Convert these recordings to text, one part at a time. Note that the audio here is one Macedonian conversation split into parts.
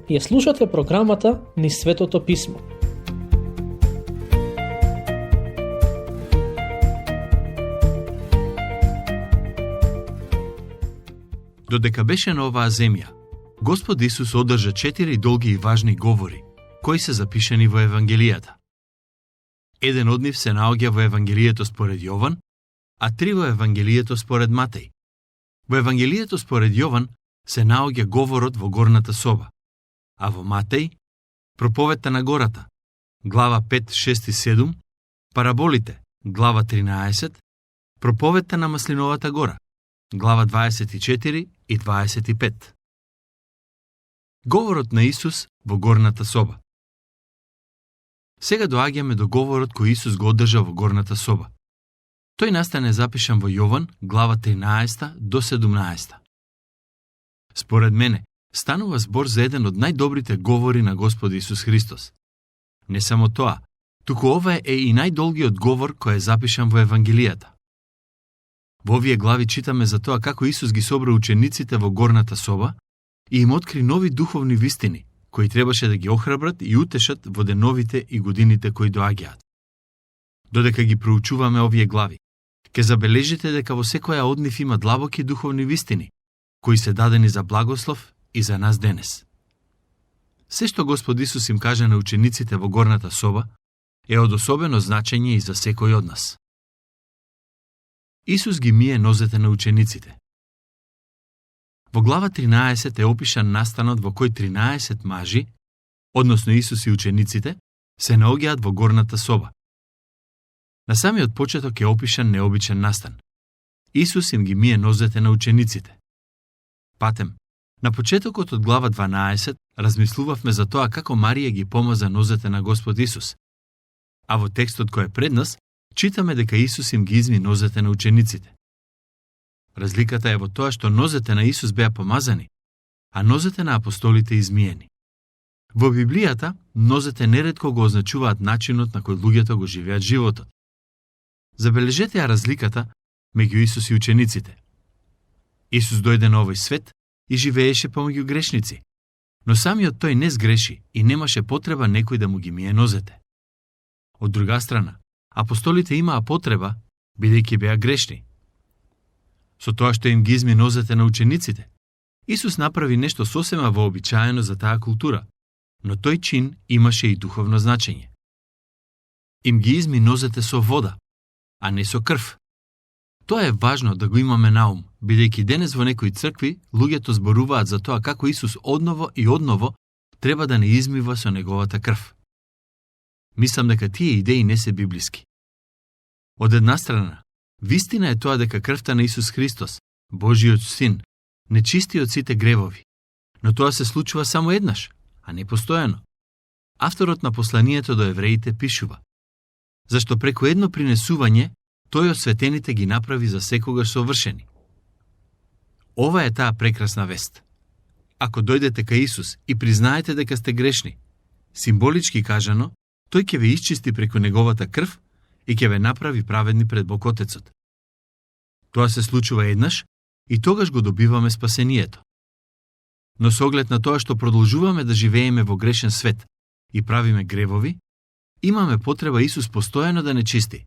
Ја слушате програмата Низ Светото Писмо. Додека беше на оваа земја, Господ Исус одржа 4 долги и важни говори, кои се запишани во Евангелијата. Еден од нив се наоѓа во Евангелието според Јован, а 3 во Евангелието според Матеј. Во Евангелието според Јован се наоѓа говорот во горната соба, а во Матеј проповедта на гората, глава 5, 6 и 7, параболите, глава 13, проповедта на Маслиновата гора, глава 24 и 25. Говорот на Исус во горната соба. Сега доаѓаме до говорот кој Исус го одржа во горната соба. Тој настане запишан во Јован, глава 13 до 17. Според мене, станува збор за еден од најдобрите говори на Господ Исус Христос. Не само тоа, туку ова е и најдолгиот говор кој е запишан во Евангелијата. Во овие глави читаме за тоа како Исус ги собра учениците во горната соба и им откри нови духовни вистини, кои требаше да ги охрабрат и утешат во деновите и годините кои доаѓаат. Додека ги проучуваме овие глави, ќе забележите дека во секоја од нив има длабоки духовни вистини, кои се дадени за благослов и за нас денес. Се што Господ Исус им каже на учениците во горната соба е од особено значење и за секој од нас. Исус ги мие нозете на учениците. Во глава 13 е опишан настанот во кој 13 мажи, односно Исус и учениците, се наоѓаат во горната соба. На самиот почеток е опишан необичен настан. Исус им ги мие нозете на учениците. Патем, на почетокот од глава 12 размислувавме за тоа како Марија ги помаза нозете на Господ Исус. А во текстот кој е пред нас, читаме дека Исус им ги изми нозете на учениците. Разликата е во тоа што нозете на Исус беа помазани, а нозете на апостолите измиени. Во Библијата, нозете неретко го означуваат начинот на кој луѓето го живеат животот. Забележете ја разликата меѓу Исус и учениците. Исус дојде на овој свет и живееше помеѓу грешници, но самиот тој не сгреши и немаше потреба некој да му ги мие нозете. Од друга страна, апостолите имаа потреба, бидејќи беа грешни. Со тоа што им ги изми нозете на учениците, Исус направи нешто сосема вообичаено за таа култура, но тој чин имаше и духовно значење. Им ги изми нозете со вода, а не со крв. Тоа е важно да го имаме на ум, бидејќи денес во некои цркви луѓето зборуваат за тоа како Исус одново и одново треба да не измива со неговата крв. Мислам дека тие идеи не се библиски. Од една страна, вистина е тоа дека крвта на Исус Христос, Божиот Син, не чисти од сите гревови, но тоа се случува само еднаш, а не постојано. Авторот на посланието до евреите пишува: зашто преку едно принесување тој осветените ги направи за секогаш совршени. Ова е таа прекрасна вест. Ако дојдете кај Исус и признаете дека сте грешни, символички кажано, тој ќе ве исчисти преку неговата крв и ќе ве направи праведни пред Бог Отецот. Тоа се случува еднаш и тогаш го добиваме спасението. Но со оглед на тоа што продолжуваме да живееме во грешен свет и правиме гревови, имаме потреба Исус постојано да не чисти,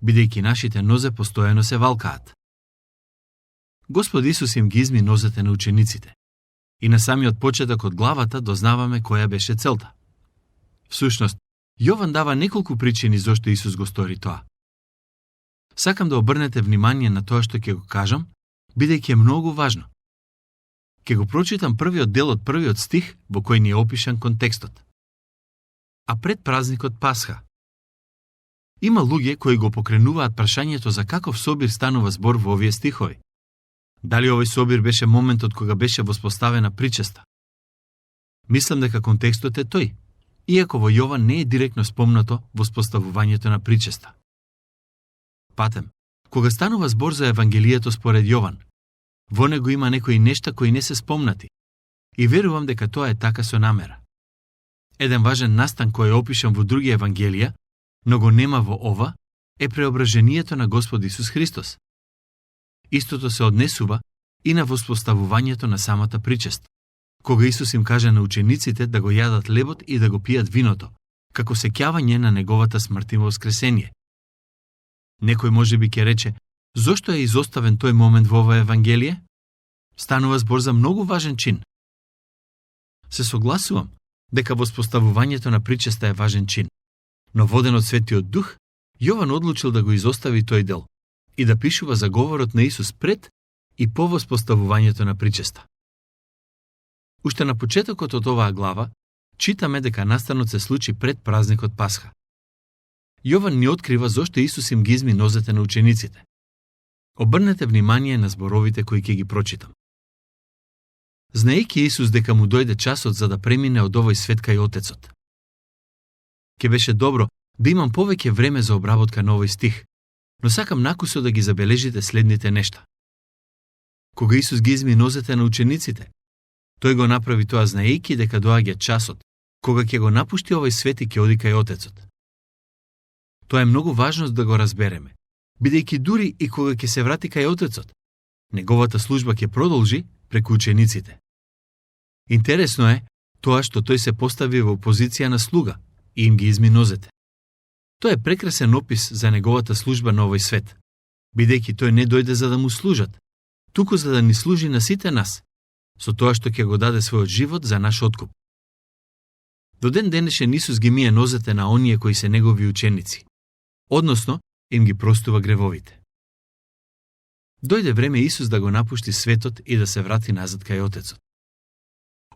бидејќи нашите нозе постојано се валкаат. Господ Исус им ги изми нозете на учениците. И на самиот почеток од главата дознаваме која беше целта. Всушност, Јован дава неколку причини зошто Исус го стори тоа. Сакам да обрнете внимание на тоа што ќе го кажам, бидејќи е многу важно. Ќе го прочитам првиот дел од првиот стих во кој ни е опишан контекстот. А пред празникот Пасха. Има луѓе кои го покренуваат прашањето за каков собир станува збор во овие стихови. Дали овој собир беше моментот кога беше воспоставена причеста? Мислам дека контекстот е тој, иако во Јован не е директно спомнато воспоставувањето на причеста. Патем, кога станува збор за Евангелието според Јован, во него има некои нешта кои не се спомнати, и верувам дека тоа е така со намера. Еден важен настан кој е опишан во други Евангелија, но го нема во ова, е преображението на Господ Исус Христос. Истото се однесува и на воспоставувањето на самата причест, кога Исус им кажа на учениците да го јадат лебот и да го пијат виното, како сеќавање на неговата смрт и воскресение. Некој можеби ќе рече, зошто е изоставен тој момент во ова Евангелие? Станува збор за многу важен чин. Се согласувам дека воспоставувањето на причеста е важен чин, но воден од Светиот Дух, Јован одлучил да го изостави тој дел и да пишува за говорот на Исус пред и по воспоставувањето на причеста. Уште на почетокот од оваа глава, читаме дека настанот се случи пред празникот Пасха. Јован ни открива зошто Исус им ги изми нозете на учениците. Обрнете внимание на зборовите кои ќе ги прочитам. Знаејќи Исус дека му дојде часот за да премине од овој свет кај Отецот. Ке беше добро да имам повеќе време за обработка на овој стих, но сакам накусо да ги забележите следните нешта. Кога Исус ги изми нозете на учениците, тој го направи тоа знаејќи дека доаѓа часот, кога ќе го напушти овој свет и ќе оди кај Отецот. Тоа е многу важно да го разбереме, бидејќи дури и кога ќе се врати кај Отецот, неговата служба ќе продолжи преку учениците. Интересно е тоа што тој се постави во позиција на слуга и им ги изми нозете. Тоа е прекрасен опис за неговата служба на овој свет, бидејќи тој не дојде за да му служат, туку за да ни служи на сите нас, со тоа што ќе го даде својот живот за наш откуп. До ден денешен Исус ги мие нозете на оние кои се негови ученици, односно им ги простува гревовите. Дојде време Исус да го напушти светот и да се врати назад кај Отецот.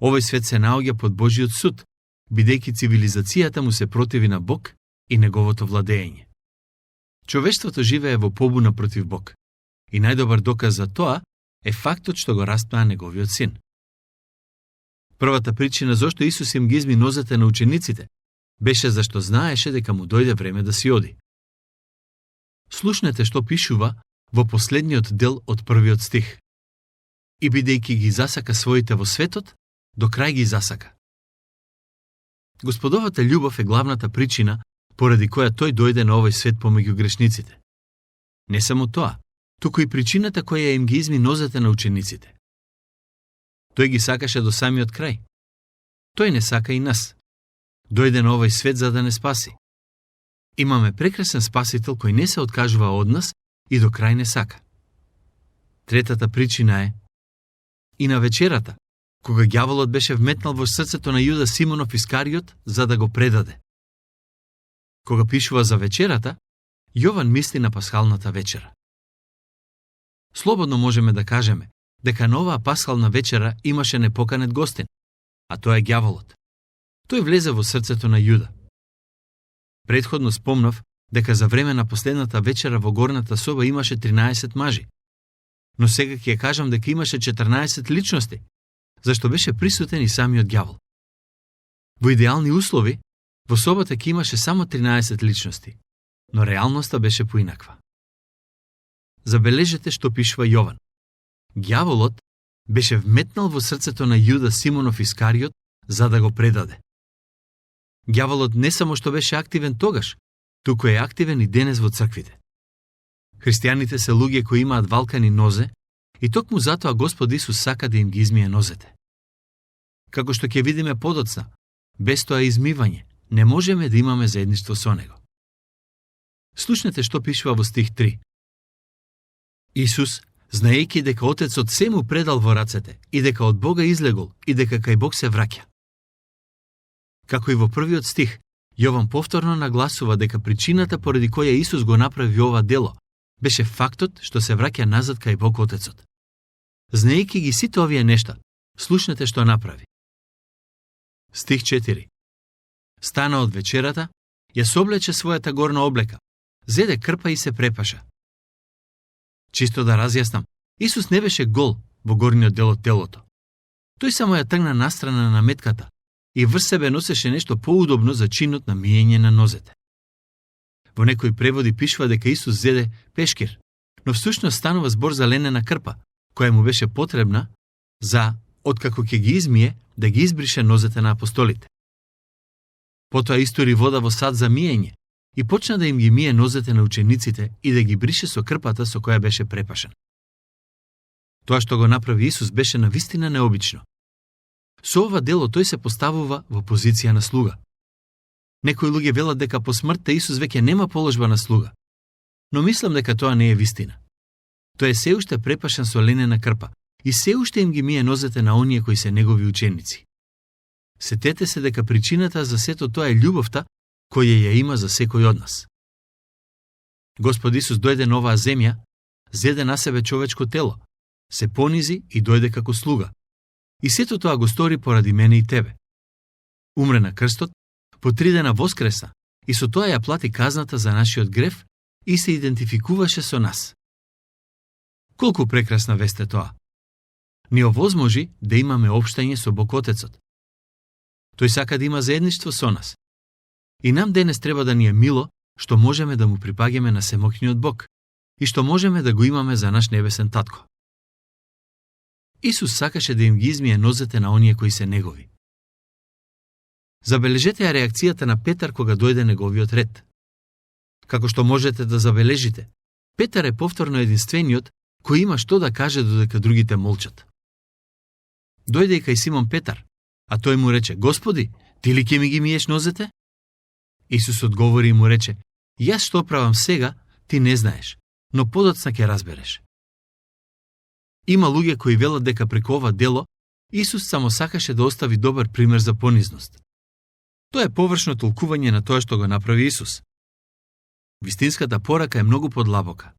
Овој свет се наоѓа под Божиот суд, бидејќи цивилизацијата му се противи на Бог и неговото владење. Човештвото живее во побуна против Бог, и најдобар доказ за тоа е фактот што го распна неговиот син. Првата причина зашто Исус им ги изми нозете на учениците беше зашто знаеше дека му дојде време да си оди. Слушнете што пишува во последниот дел од првиот стих. И бидејќи ги засака своите во светот, до крај ги засака. Господовата љубов е главната причина поради која тој дојде на овој свет помеѓу грешниците. Не само тоа, туку и причината која им ги изми нозете на учениците. Тој ги сакаше до самиот крај. Тој не сака и нас. Дојде на овој свет за да не спаси. Имаме прекрасен спасител кој не се откажува од нас и до крај не сака. Третата причина е и на вечерата, кога ѓаволот беше вметнал во срцето на Јуда Симонов Искариот за да го предаде. Кога пишува за вечерата, Јован мисли на пасхалната вечера. Слободно можеме да кажеме дека на оваа пасхална вечера имаше непоканет гостин, а тоа е ѓаволот. Тој влезе во срцето на Јуда. Претходно спомнав дека за време на последната вечера во горната соба имаше 13 мажи, но сега ќе кажам дека имаше 14 личности, зашто беше присутен и самиот ѓавол. Во идеални услови, во собата ќе имаше само 13 личности, но реалноста беше поинаква. Забележете што пишува Јован. Ѓаволот беше вметнал во срцето на Јуда Симонов Искариот за да го предаде. Ѓаволот не само што беше активен тогаш, туку е активен и денес во црквите. Христијаните се луѓе кои имаат валкани нозе и токму затоа Господ Исус сака да им ги измие нозете. Како што ќе видиме подоцна, без тоа измивање, не можеме да имаме заедништво со Него. Слушнете што пишува во стих 3. Исус, знаејќи дека Отецот се му предал во рацете и дека од Бога излегол и дека кај Бог се враќа. Како и во првиот стих, Јован повторно нагласува дека причината поради која Исус го направи ова дело беше фактот што се враќа назад кај Бог Отецот. Знаејќи ги сите овие нешта, слушнете што направи. Стих 4. Стана од вечерата, ја соблече својата горна облека, зеде крпа и се препаша. Чисто да разјаснам, Исус не беше гол во горниот дел од телото. Тој само ја тргна настрана на метката и врз себе носеше нешто поудобно за чинот на миење на нозете. Во некои преводи пишува дека Исус зеде пешкир, но всушност станува збор за ленена крпа, која му беше потребна за, откако ќе ги измие, да ги избрише нозете на апостолите. Потоа истори вода во сад за миење и почна да им ги мие нозете на учениците и да ги брише со крпата со која беше препашен. Тоа што го направи Исус беше навистина необично. Со ова дело тој се поставува во позиција на слуга. Некои луѓе велат дека по смртта Исус веќе нема положба на слуга. Но мислам дека тоа не е вистина. Тој е се уште препашен со ленена крпа и се уште им ги мие нозете на оние кои се негови ученици. Сетете се дека причината за сето тоа е љубовта која ја има за секој од нас. Господ Исус дојде на оваа земја, зеде на себе човечко тело, се понизи и дојде како слуга. И сето тоа го стори поради мене и тебе. Умре на крстот, по 3 дена воскресна и со тоа ја плати казната за нашиот грев и се идентификуваше со нас. Колку прекрасна вест е тоа! Ни овозможи да имаме општање со Бог Отецот. Тој сака да има заедништво со нас. И нам денес треба да ни е мило што можеме да му припаѓаме на семоќниот Бог и што можеме да го имаме за наш небесен татко. Исус сакаше да им ги измие нозете на оние кои се негови. Забележете ја реакцијата на Петар кога дојде неговиот ред. Како што можете да забележите, Петар е повторно единствениот кој има што да каже додека другите молчат. Дојде и кај Симон Петар, а тој му рече: Господи, ти ли ќе ми ги миеш нозете? Исус одговори и му рече: Јас што правам сега, ти не знаеш, но подоцна ќе разбереш. Има луѓе кои велат дека преку ова дело Исус само сакаше да остави добар пример за понизност. Тоа е површно толкување на тоа што го направи Исус. Вистинската порака е многу подлабока.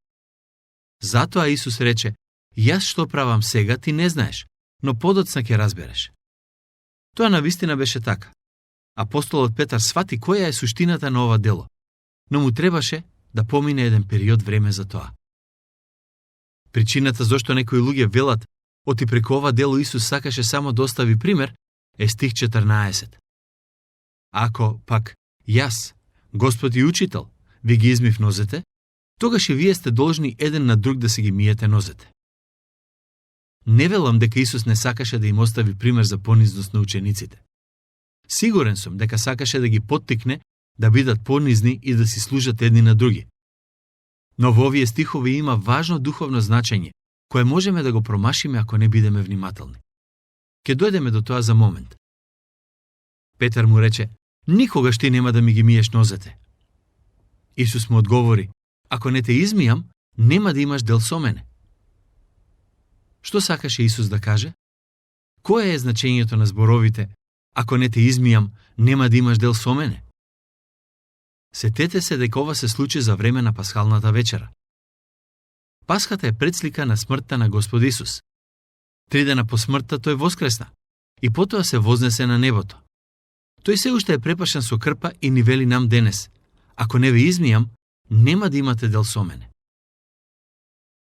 Затоа Исус рече: Јас што правам сега, ти не знаеш, но подоцна ќе разбереш. Тоа навистина беше така. Апостолот Петар свати која е суштината на ова дело, но му требаше да помине еден период време за тоа. Причината зошто некои луѓе велат оти преку ова дело Исус сакаше само да остави пример е стих 14. Ако пак јас, Господ и Учител, ви ги измив нозете, тогаш и вие сте должни еден на друг да се ги миете нозете. Не велам дека Исус не сакаше да им остави пример за понизност на учениците. Сигурен сум дека сакаше да ги поттикне да бидат понизни и да си служат едни на други. Но во овие стихови има важно духовно значење, кое можеме да го промашиме ако не бидеме внимателни. Ке дојдеме до тоа за момент. Петар му рече: Никогаш ти нема да ми ги миеш нозете. Исус му одговори: Ако не те измијам, нема да имаш дел со мене. Што сакаше Исус да каже? Кое е значењето на зборовите: Ако не те измијам, нема да имаш дел со мене? Сетете се дека ова се случи за време на пасхалната вечера. Пасхата е предслика на смртта на Господ Исус. 3 дена по смртта тој воскресна и потоа се вознесе на небото. Тој се уште е препашен со крпа и ни вели нам денес: Ако не ве измијам, нема да имате дел со мене.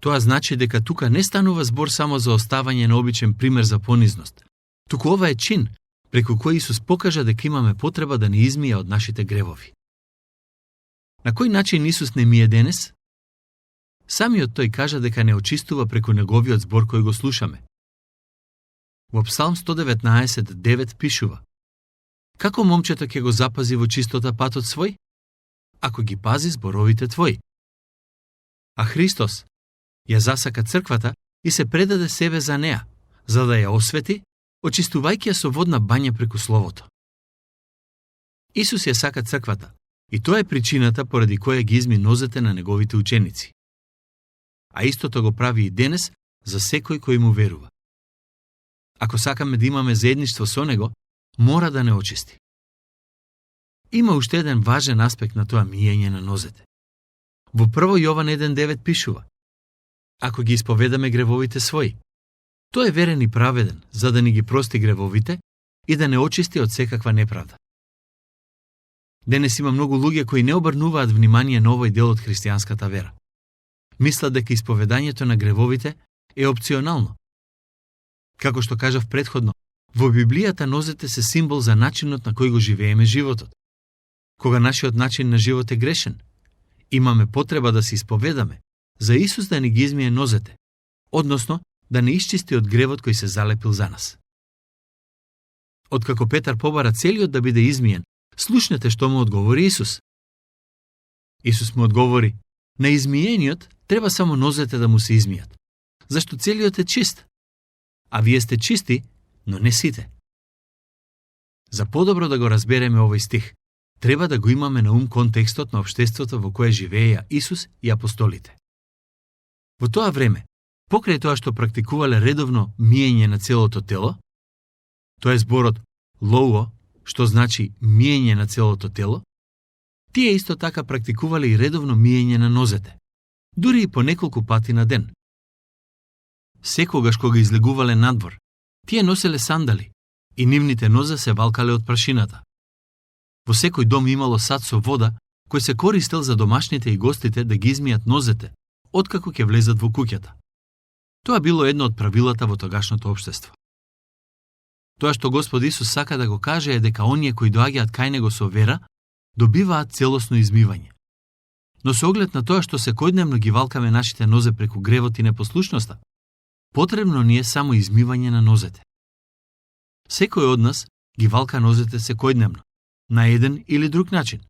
Тоа значи дека тука не станува збор само за оставање на обичен пример за понизност, туку ова е чин преку кој Исус покажа дека имаме потреба да ни измија од нашите гревови. На кој начин Исус не мие денес? Самиот тој кажа дека не очистува преку неговиот збор кој го слушаме. Во Псалм 119:9 пишува: Како момчето ќе го запази во чистота патот свој? Ако ги пази зборовите твои. А Христос ја засака црквата и се предаде себе за неа, за да ја освети, очистувајќи ја со водна бања преку Словото. Исус ја сака црквата, и тоа е причината поради која ги изми нозете на неговите ученици. А истото го прави и денес за секој кој му верува. Ако сакаме да имаме заедништво со него, мора да не очисти. Има уште еден важен аспект на тоа миење на нозете. Во 1 Јован 1:9 пишува: Ако ги исповедаме гревовите своји, тој е верен и праведен, за да ни ги прости гревовите и да не очисти од секаква неправда. Денес има многу луѓе кои не обрнуваат внимание на овој дел од христијанската вера. Мислат дека исповедањето на гревовите е опционално. Како што кажав претходно, во Библијата нозете се символ за начинот на кој го живееме животот. Кога нашиот начин на живот е грешен, имаме потреба да се исповедаме, за Исус да ни ги измие нозете, односно да не исчисти од гревот кој се залепил за нас. Откако Петар побара целиот да биде измиен, слушнете што му одговори Исус. Исус му одговори: На измиениот треба само нозете да му се измијат, зашто целиот е чист. А вие сте чисти, но не сите. За подобро да го разбереме овој стих, треба да го имаме на ум контекстот на општеството во кое живееја Исус и апостолите. Во тоа време, покрај тоа што практикувале редовно миење на целото тело, тоа е зборот лоуо, што значи миење на целото тело, тие исто така практикувале и редовно миење на нозете, дури и по неколку пати на ден. Секогаш кога излегувале надвор, тие носеле сандали и нивните нозе се валкале од прашината. Во секој дом имало сад со вода, кој се користел за домашните и гостите да ги измијат нозете, откако ќе влезат во куќата. Тоа било едно од правилата во тогашното општество. Тоа што Господ Исус сака да го каже е дека оние кои доаѓаат кај него со вера, добиваат целосно измивање. Но со оглед на тоа што секојдневно ги валкаме нашите нозе преку гревот и непослушноста, потребно ни е само измивање на нозете. Секој од нас ги валка нозете секојдневно, на еден или друг начин.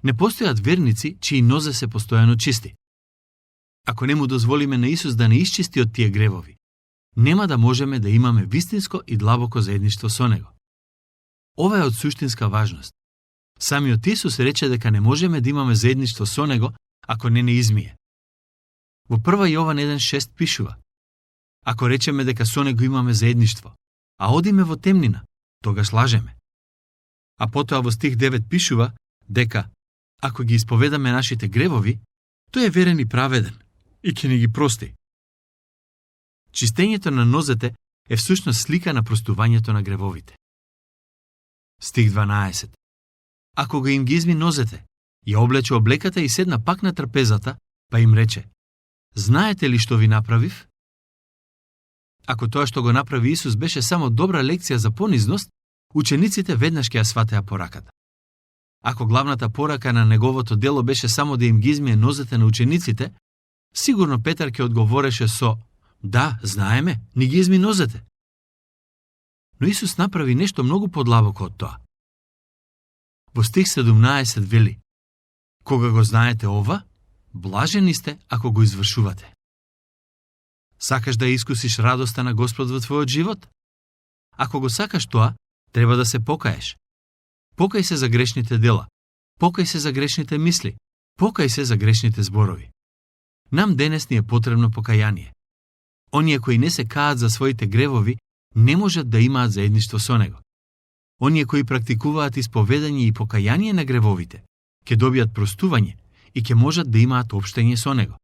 Не постојат верници чии нозе се постојано чисти. Ако не му дозволиме на Исус да не исчисти од тие гревови, нема да можеме да имаме вистинско и длабоко заедништво со Него. Ова е од суштинска важност. Самиот Исус рече дека не можеме да имаме заедништво со Него ако не измие. Во 1 Јован 1:6 пишува: Ако речеме дека со Него имаме заедништво, а одиме во темнина, тогаш лажеме. А потоа во стих 9 пишува дека ако ги исповедаме нашите гревови, тој е верен и праведен и ќе ни ги прости. Чистењето на нозете е всушност слика на простувањето на гревовите. Стих 12. Ако го им ги изми нозете, ја облече облеката и седна пак на трпезата, па им рече: Знаете ли што ви направив? Ако тоа што го направи Исус беше само добра лекција за понизност, учениците веднаш ќе ја сватеа пораката. Ако главната порака на неговото дело беше само да им ги измие нозете на учениците, сигурно Петар ќе одговореше со: Да, знаеме, ни ги изми нозете. Но Исус направи нешто многу подлабоко од тоа. Во стих 17 вели: Кога го знаете ова, блажени сте ако го извршувате. Сакаш да искусиш радоста на Господ во твојот живот? Ако го сакаш тоа, треба да се покаеш. Покај се за грешните дела, покај се за грешните мисли, покај се за грешните зборови. Нам денес ни е потребно покаяние. Оние кои не се каат за своите гревови, не можат да имаат заедништво со Него. Оние кои практикуваат исповедање и покаяние на гревовите, ќе добијат простување и ќе можат да имаат општење со Него.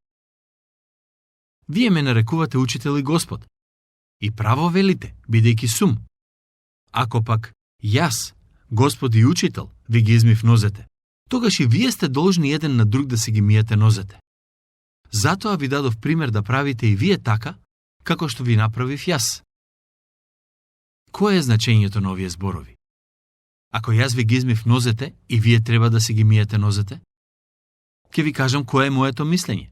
Вие ме нарекувате учител и Господ. И право велите, бидејќи сум. Ако пак јас, Господ и учител, ви ги измив нозете, тогаш и вие сте должни еден на друг да си ги миете нозете. Затоа ви дадов пример да правите и вие така, како што ви направив јас. Кое е значењето на овие зборови? Ако јас ви ги измив нозете и вие треба да си ги миете нозете, ќе ви кажам кое е моето мислење.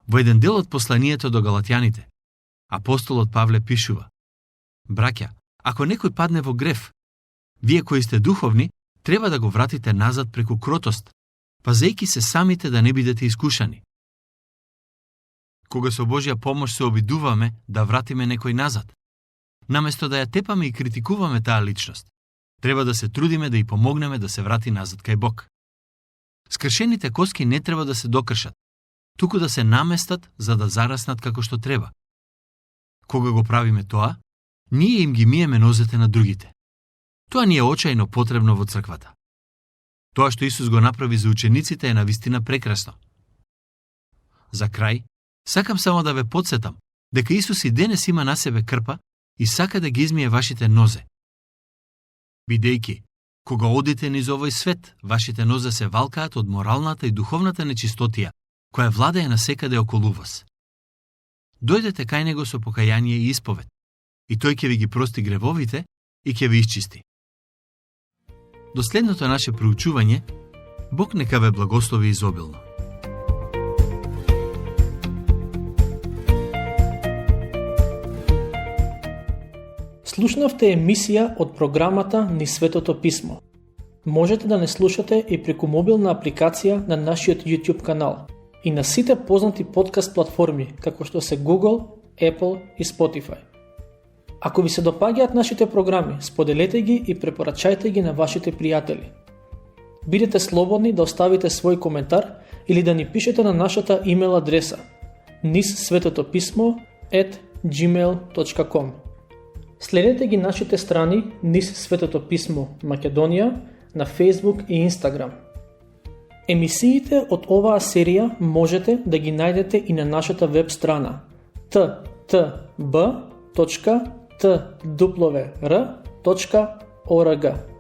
Во еден дел од посланието до Галатјаните, апостолот Павле пишува: Браќа, ако некој падне во грев, вие кои сте духовни, треба да го вратите назад преку кротост, пазејќи се самите да не бидете искушани. Кога со Божја помош се обидуваме да вратиме некој назад, наместо да ја тепаме и критикуваме таа личност, треба да се трудиме да ја помогнеме да се врати назад кај Бог. Скршените коски не треба да се докршат, туку да се наместат за да зараснат како што треба. Кога го правиме тоа, ние им ги миеме нозете на другите. Тоа ни е очајно потребно во црквата. Тоа што Исус го направи за учениците е навистина прекрасно. За крај, сакам само да ве потсетам дека Исус и денес има на себе крпа и сака да ги измие вашите нозе. Бидејќи, кога одите низ овој свет, вашите нозе се валкаат од моралната и духовната нечистотија, која владее насекаде околу вас. Дојдете кај Него со покаяние и исповед, и Тој ќе ви ги прости гревовите и ќе ви исчисти. До следното наше проучување, Бог нека ве благослови изобилно. Слушнавте емисија од програмата Низ Светото Писмо. Можете да не слушате и преку мобилна апликација на нашиот YouTube канал и на сите познати подкаст платформи, како што се Google, Apple и Spotify. Ако ви се допаѓаат нашите програми, споделете ги и препорачајте ги на вашите пријатели. Бидете слободни да оставите свој коментар или да ни пишете на нашата имейл адреса nissvetotopисmo@gmail.com. Следете ги нашите страни Низ Светото писмо Македонија на Facebook и Instagram. Емисиите од оваа серија можете да ги најдете и на нашата веб страна ttb.twr.org.